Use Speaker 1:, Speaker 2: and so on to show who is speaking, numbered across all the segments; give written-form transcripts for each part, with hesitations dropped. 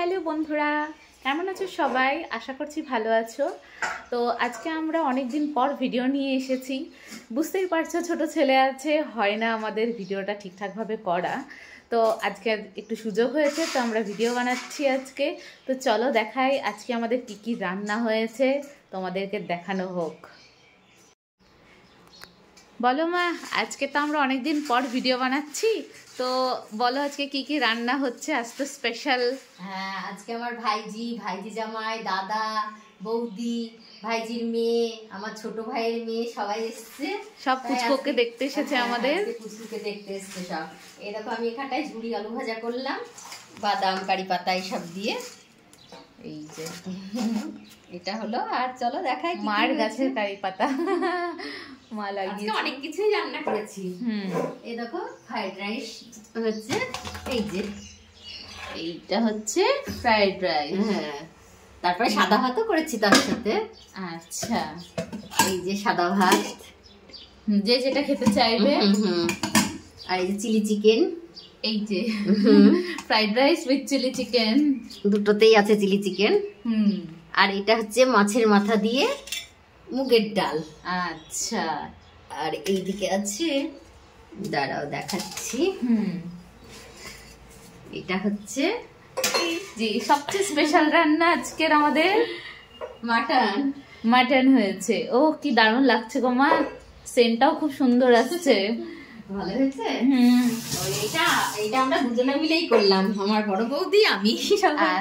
Speaker 1: Hello বন্ধুরা, কেমন আছো সবাই? আশা করছি ভালো আছো। তো আজকে আমরা অনেক দিন পর ভিডিও নিয়ে এসেছি। বুঝতেই পারছো, ছোট ছেলে আছে, হয় না আমাদের ভিডিওটা ঠিকঠাকভাবে করা। তো আজকে একটু সুযোগ হয়েছে, তো আমরা ভিডিও বানাচ্ছি আজকে। তো চলো দেখাই আজকে আমাদের কী কী রান্না হয়েছে, তোমাদেরকে দেখানো হোক। বলো মা, আজকে তো আমরা অনেক দিন পর ভিডিও বানাচ্ছি, তো বলো আজকে কি কি রান্না হচ্ছে? আজ তো স্পেশাল।
Speaker 2: হ্যাঁ, আজকে আমার ভাইজি জামাই, দাদা, বৌদি, ভাইজির মেয়ে, আমার ছোট ভাইয়ের মেয়ে সবাই এসছে।
Speaker 1: সব পুচকুকে দেখতে এসেছে আমাদের।
Speaker 2: পুচকুকে দেখতে এসছে সব। এই দেখো, আমি এখানটায় ঝুড়ি আলু ভাজা করলাম, বাদাম কারি পাতা এইসব দিয়ে। এই যে এটা হলো। আর চলো দেখাই
Speaker 1: মার গাছের কারি পাতা মা লাগিয়েছে।
Speaker 2: অনেক কিছুই রান্না করেছি। এই দেখো, ফ্রাইড রাইস হচ্ছে। এই যে
Speaker 1: এইটা হচ্ছে ফ্রাইড রাইস।
Speaker 2: হ্যাঁ, তারপরে সাদা ভাতও করেছি তার সাথে।
Speaker 1: আচ্ছা,
Speaker 2: এই যে সাদা ভাত,
Speaker 1: যে যেটা খেতে চাইবে।
Speaker 2: আর এই যে চিলি চিকেন।
Speaker 1: এই যে fried rice with chilli chicken,
Speaker 2: দুটোতেই আছে চিলি চিকেন। আর এটা হচ্ছে মাছের মাথা দিয়ে মুগের ডাল।
Speaker 1: আচ্ছা,
Speaker 2: আর এইদিকে আছে, দাঁড়াও দেখাচ্ছি, এটা হচ্ছে
Speaker 1: জি সবচেয়ে স্পেশাল রান্না আজকের আমাদের মাটন হয়েছে। ও কি দারুণ লাগছে গো মা, সেন্টটাও খুব সুন্দর আসছে।
Speaker 2: ভালো হয়েছে। এইটা আমরা দুজনে মিলেই করলাম, আমার বড় বৌদি, আমি।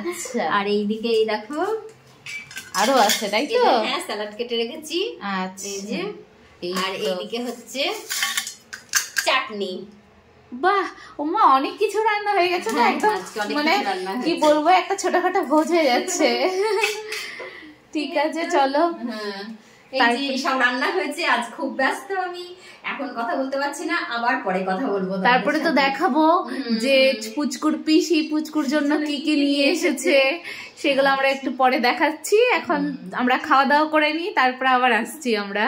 Speaker 1: আচ্ছা,
Speaker 2: আর এইদিকে এই দেখো
Speaker 1: আরো আছে, তাই তো?
Speaker 2: হ্যাঁ, স্যালাড কেটে রেখেছি।
Speaker 1: আচ্ছা,
Speaker 2: এই যে, আর এইদিকে হচ্ছে চাটনি।
Speaker 1: বাহ, ওমা অনেক কিছু রান্না হয়ে গেছে না? একদম মানে কি বলবো, একটা ছোটখাটো ভোজ হয়ে যাচ্ছে। ঠিক আছে, চলো।
Speaker 2: এই যে সব রান্না হয়েছে, আজ খুব ব্যস্ত আমি, এখন কথা বলতে পারছি না, আবার পরে কথা বলবো।
Speaker 1: তারপরে তো দেখাবো যে পুচকুর পিসি পুচকুর জন্য কি কি নিয়ে এসেছে, সেগুলো আমরা একটু পরে দেখাচ্ছি। এখন আমরা খাওয়া দাওয়া করে নিই, তারপর আবার আসছি আমরা।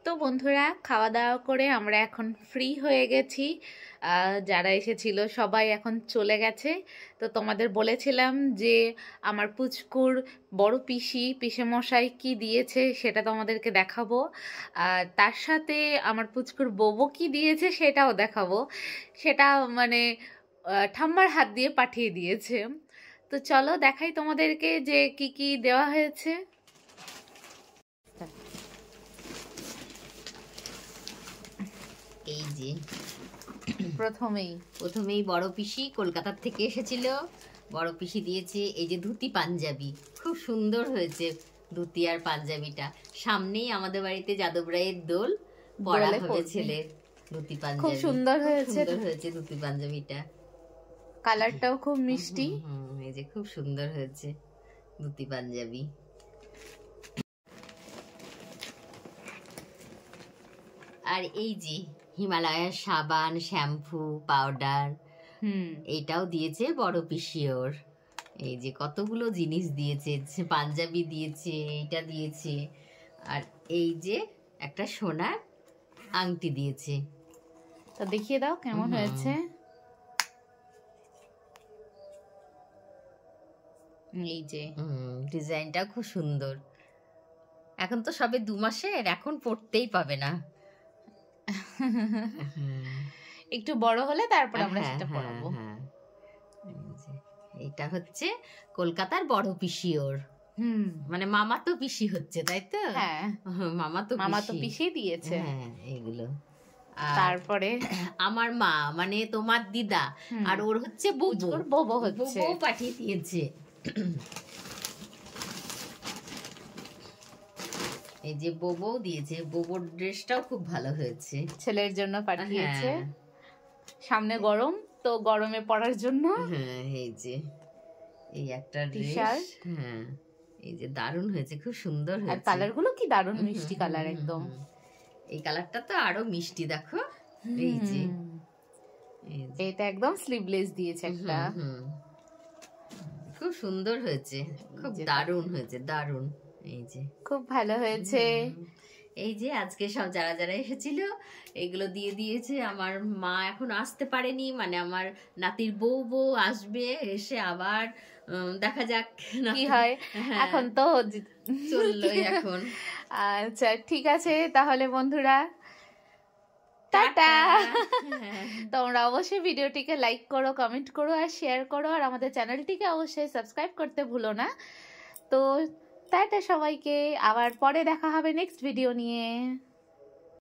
Speaker 1: তো বন্ধুরা, খাওয়া দাওয়া করে আমরা এখন ফ্রি হয়ে গেছি। যারা এসেছিল সবাই এখন চলে গেছে। তো তোমাদের বলেছিলাম যে আমার পুচকুর বড় পিসেমশাই কি দিয়েছে সেটা তোমাদেরকে দেখাবো, আর তার সাথে আমার পুচকুর বোবো কি দিয়েছে সেটাও দেখাবো। সেটা মানে ঠাম্মার হাত দিয়ে পাঠিয়ে দিয়েছে। তো চলো দেখাই তোমাদেরকে যে কি কি দেওয়া হয়েছে।
Speaker 2: এই যে
Speaker 1: প্রথমেই
Speaker 2: বড় পিসি কলকাতার থেকে এসেছিল, বড় পিসি দিয়েছে এই যে ধুতি পাঞ্জাবি, খুব সুন্দর হয়েছে ধুতি আর পাঞ্জাবিটা। সামনেই আমাদের বাড়িতে যাদব রায়ের দোল, পরা হবে ছেলের ধুতি পাঞ্জাবি।
Speaker 1: খুব সুন্দর হয়েছে
Speaker 2: ধুতি পাঞ্জাবিটা,
Speaker 1: কালারটাও খুব মিষ্টি।
Speaker 2: এই যে খুব সুন্দর হয়েছে ধুতি পাঞ্জাবি। আর এই যে হিমালয়ের সাবান, শ্যাম্পু, পাউডার, এইটাও দিয়েছে বড় পিসি ওর। এই যে কতগুলো জিনিস দিয়েছে, পাঞ্জাবি দিয়েছে, এইটা দিয়েছে, আর এই যে একটা সোনার আংটি দিয়েছে।
Speaker 1: তো দেখিয়ে দাও কেমন হয়েছে। এই যে
Speaker 2: ডিজাইনটা খুব সুন্দর। এখন তো সবে 2 মাসের, এখন পড়তেই পাবে না,
Speaker 1: একটু বড় হলে তারপর আমরা সেটা পড়াবো।
Speaker 2: এটা হচ্ছে কলকাতার বড় পিসি ওর, মানে মামা তো পিসি হচ্ছে, তাই তো?
Speaker 1: হ্যাঁ, মামা তো পিসি দিয়েছে।
Speaker 2: হ্যাঁ, এইগুলো।
Speaker 1: তারপরে
Speaker 2: আমার মা মানে তোমার দিদা, আর ওর হচ্ছে
Speaker 1: বোবো হচ্ছে,
Speaker 2: বোবো পাঠিয়ে দিয়েছে। এই যে বোবো দিয়েছে, বোবোর ড্রেসটাও খুব ভালো হয়েছে,
Speaker 1: ছেলের জন্য পাঠিয়েছে। সামনে গরম, তো গরমে পরার জন্য।
Speaker 2: হ্যাঁ, এই যে এই একটা ড্রেস। হ্যাঁ, এই যে দারুণ হয়েছে, খুব সুন্দর হয়েছে।
Speaker 1: আর কালারগুলো কি দারুণ মিষ্টি কালার একদম।
Speaker 2: এই কালারটা তো আরো মিষ্টি, দেখো। এই যে
Speaker 1: এটা একদম স্লিভলেস দিয়েছে একটা,
Speaker 2: খুব সুন্দর হয়েছে, খুব দারুণ হয়েছে, দারুণ। এই যে
Speaker 1: খুব ভালো হয়েছে।
Speaker 2: এই যে আজকে সব যারা যারা এসেছিল এগুলো দিয়ে দিয়েছে। আমার মা এখন আসতে পারেনি, মানে আমার নাতির বউ আসবে, এসে আবার দেখা যাক
Speaker 1: কি হয়।
Speaker 2: হ্যাঁ,
Speaker 1: এখন তো
Speaker 2: চললোই এখন।
Speaker 1: আচ্ছা ঠিক আছে তাহলে বন্ধুরা, টাটা। তোমরা অবশ্যই ভিডিওটিকে লাইক করো, কমেন্ট করো আর শেয়ার করো, আর আমাদের চ্যানেলটিকে অবশ্যই সাবস্ক্রাইব করতে ভুলো না। তো টাটা সবাইকে, আবার পরে দেখা হবে নেক্সট ভিডিও নিয়ে।